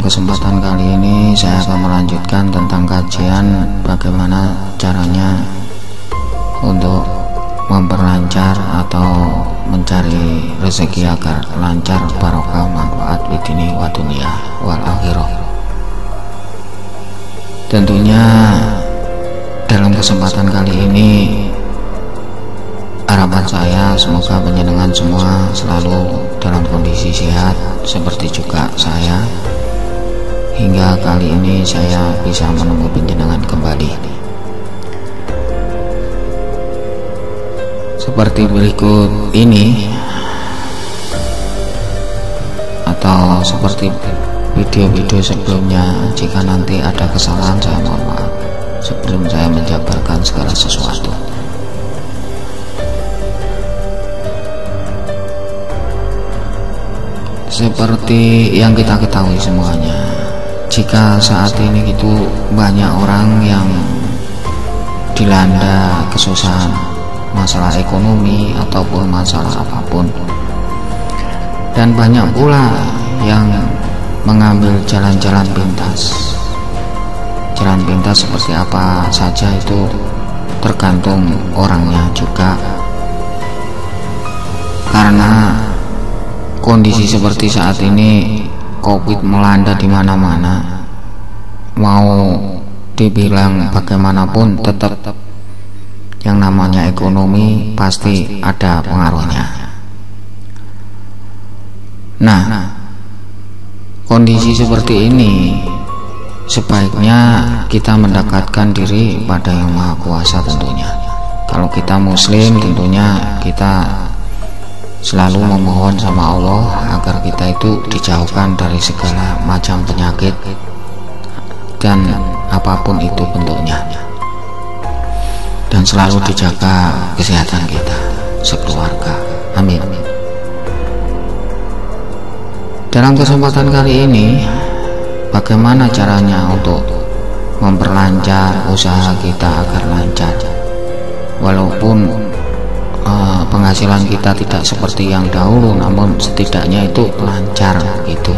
kesempatan kali ini saya akan melanjutkan tentang kajian bagaimana caranya untuk memperlancar atau mencari rezeki agar lancar, barokah, manfaat bidini wa dunia wal akhirah. Tentunya dalam kesempatan kali ini harapan saya semoga penjenengan semua selalu dalam kondisi sehat seperti juga saya, hingga kali ini saya bisa menemui penjenengan kembali. Seperti berikut ini, atau seperti video-video sebelumnya. Jika nanti ada kesalahan saya mohon maaf sebelum saya menjabarkan segala sesuatu. Seperti yang kita ketahui semuanya, jika saat ini itu banyak orang yang dilanda kesusahan, masalah ekonomi ataupun masalah apapun, dan banyak pula yang mengambil jalan-jalan pintas. Jalan pintas seperti apa saja itu tergantung orangnya juga, karena kondisi seperti saat ini COVID melanda di mana-mana. Mau dibilang bagaimanapun tetap yang namanya ekonomi pasti ada pengaruhnya. Nah, kondisi seperti ini sebaiknya kita mendekatkan diri pada Yang Maha Kuasa tentunya. Kalau kita muslim tentunya kita selalu memohon sama Allah agar kita itu dijauhkan dari segala macam penyakit dan apapun itu bentuknya, dan selalu dijaga kesehatan kita sekeluarga. Amin. Dalam kesempatan kali ini, bagaimana caranya untuk memperlancar usaha kita agar lancar, walaupun penghasilan kita tidak seperti yang dahulu, namun setidaknya itu lancar gitu.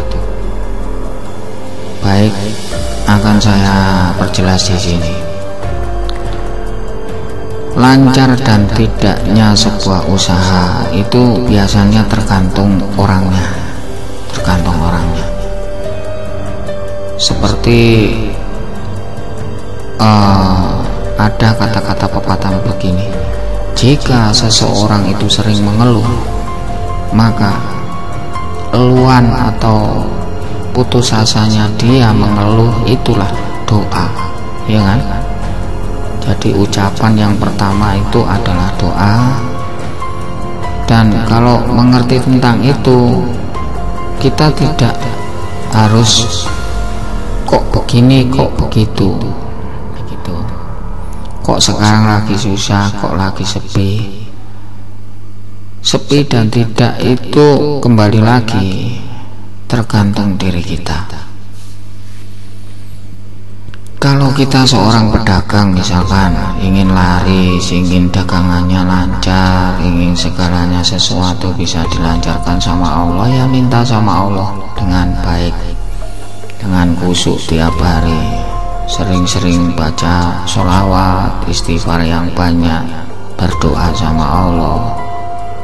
Baik, akan saya perjelas di sini. Lancar dan tidaknya sebuah usaha itu biasanya tergantung orangnya. Seperti ada kata-kata pepatah begini: jika seseorang itu sering mengeluh, maka eluan atau putus asanya dia mengeluh itulah doa, ya kan? Jadi ucapan yang pertama itu adalah doa, dan kalau mengerti tentang itu, kita tidak harus kok begini, kok begitu, kok sekarang lagi susah, kok lagi sepi dan tidak, itu kembali lagi tergantung diri kita. Kalau kita seorang pedagang misalkan, ingin laris, ingin dagangannya lancar, ingin segalanya sesuatu bisa dilancarkan sama Allah, ya minta sama Allah dengan baik, dengan khusyuk tiap hari, sering-sering baca sholawat, istighfar yang banyak, berdoa sama Allah,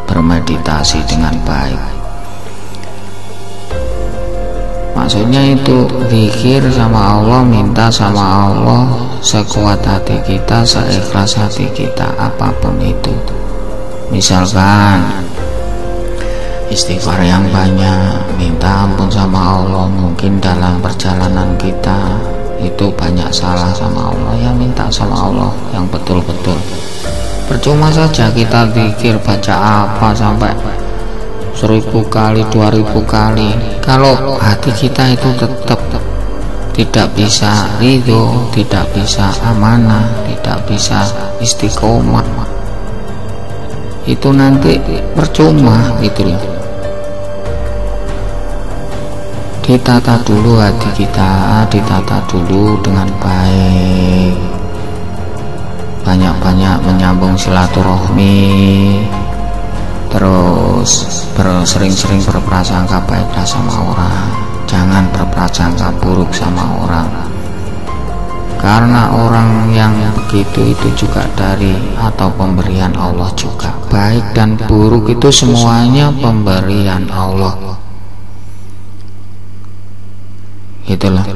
bermeditasi dengan baik. Maksudnya itu zikir sama Allah, minta sama Allah sekuat hati kita, seikhlas hati kita, apapun itu. Misalkan istighfar yang banyak, minta ampun sama Allah. Mungkin dalam perjalanan kita itu banyak salah sama Allah, ya minta sama Allah yang betul-betul. Percuma saja kita zikir baca apa sampai 1000 kali, 2000 kali, kalau hati kita itu tetap tidak bisa ridho, tidak bisa amanah, tidak bisa istiqomah, itu nanti percuma gitu loh. Ditata dulu hati kita, ditata dulu dengan baik, banyak-banyak menyambung silaturahmi, terus sering-sering berprasangka baiklah sama orang, jangan berprasangka berprasangka buruk sama orang, karena orang yang begitu itu juga dari atau pemberian Allah juga. Baik dan buruk itu semuanya pemberian Allah. Itulah,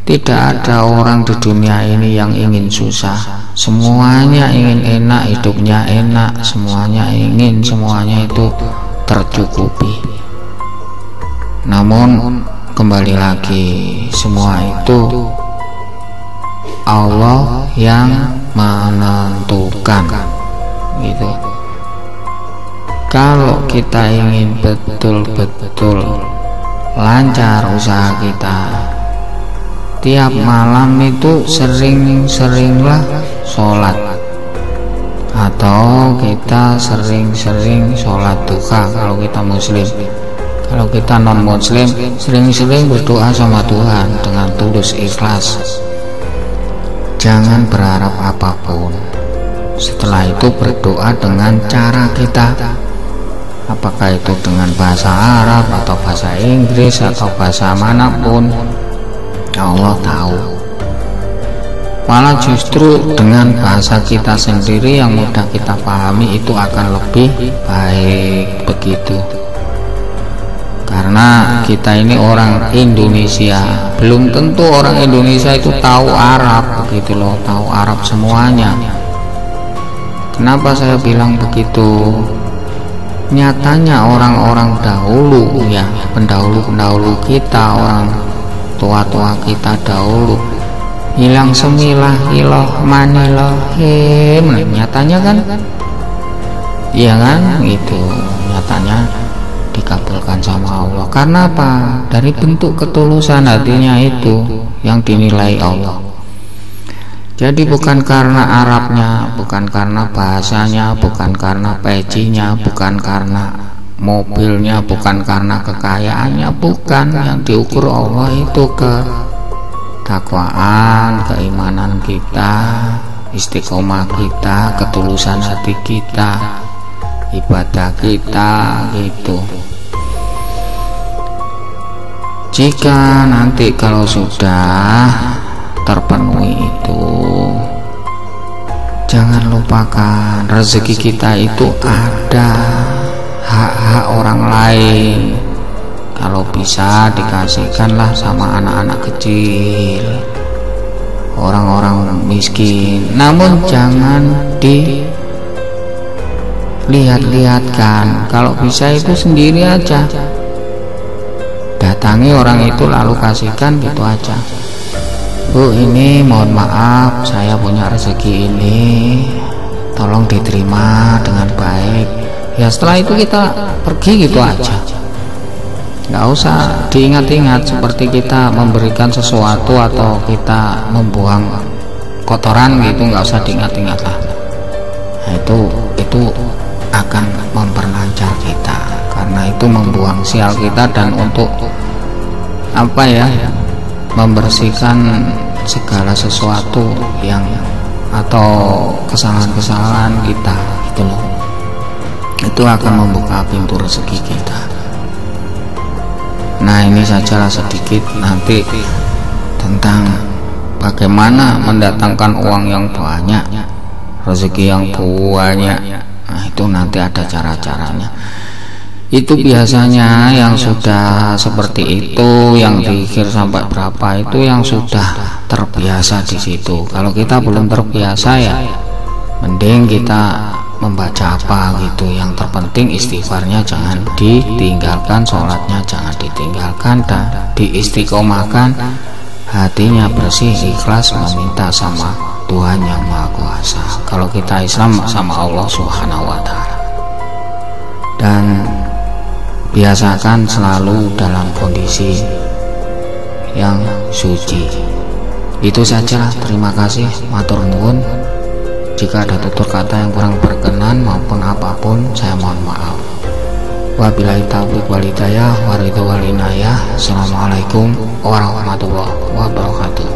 tidak ada orang di dunia ini yang ingin susah. Semuanya ingin enak, hidupnya enak, semuanya itu tercukupi. Namun kembali lagi, semua itu Allah yang menentukan gitu. Kalau kita ingin betul-betul lancar usaha kita, tiap malam itu sering-seringlah sholat, atau kita sering-sering sholat duha kalau kita muslim. Kalau kita non muslim, sering-sering berdoa sama Tuhan dengan tulus ikhlas. Jangan berharap apapun. Setelah itu berdoa dengan cara kita, apakah itu dengan bahasa Arab atau bahasa Inggris atau bahasa manapun, Allah tahu. Malah justru dengan bahasa kita sendiri yang mudah kita pahami itu akan lebih baik begitu. Karena kita ini orang Indonesia, belum tentu orang Indonesia itu tahu Arab begitu loh, tahu Arab semuanya. Kenapa saya bilang begitu? Nyatanya orang-orang dahulu ya, pendahulu kita, orang tua-tua kita dahulu, hilang semilah iloh maniloh nyatanya kan, iya kan, gitu. Nyatanya dikabulkan sama Allah. Karena apa? Dari bentuk ketulusan hatinya itu yang dinilai Allah. Jadi bukan karena Arabnya, bukan karena bahasanya, bukan karena pecinya, bukan karena mobilnya, bukan karena kekayaannya, bukan. Yang diukur Allah itu ketakwaan, keimanan kita, istiqomah kita, ketulusan hati kita, ibadah kita gitu. Jika nanti kalau sudah terpenuhi itu, jangan lupakan rezeki kita itu ada hak-hak orang lain. Kalau bisa dikasihkanlah sama anak-anak kecil, orang-orang miskin. Namun jangan dilihat-lihatkan. Kalau bisa itu sendiri aja, datangi orang itu lalu kasihkan gitu aja. Bu, ini mohon maaf saya punya rezeki ini, tolong diterima dengan baik. Ya setelah itu kita pergi gitu aja, nggak usah diingat-ingat seperti kita memberikan sesuatu atau kita membuang kotoran gitu, nggak usah diingat-ingat lah. Nah, itu akan memperlancar kita, karena itu membuang sial kita dan untuk apa ya, membersihkan segala sesuatu yang atau kesalahan-kesalahan kita gitu loh. Itu akan membuka pintu rezeki kita. Nah, ini sajalah sedikit nanti tentang bagaimana mendatangkan uang yang banyak, rezeki yang banyak. Nah, itu nanti ada cara-caranya. Itu biasanya yang sudah seperti itu, yang dikir sampai berapa itu yang sudah terbiasa di situ. Kalau kita belum terbiasa ya mending kita membaca apa gitu. Yang terpenting istighfarnya jangan ditinggalkan, sholatnya jangan ditinggalkan, dan diistiqomahkan, hatinya bersih, ikhlas meminta sama Tuhan yang Maha Kuasa. Kalau kita Islam sama Allah Subhanahu wa Ta'ala. Dan biasakan selalu dalam kondisi yang suci. Itu saja, terima kasih, matur nuwun. Jika ada tutur kata yang kurang berkenan maupun apapun, saya mohon maaf. Wabillahi taufiq wal hidayah, waridho wal inayah. Assalamualaikum warahmatullahi wabarakatuh.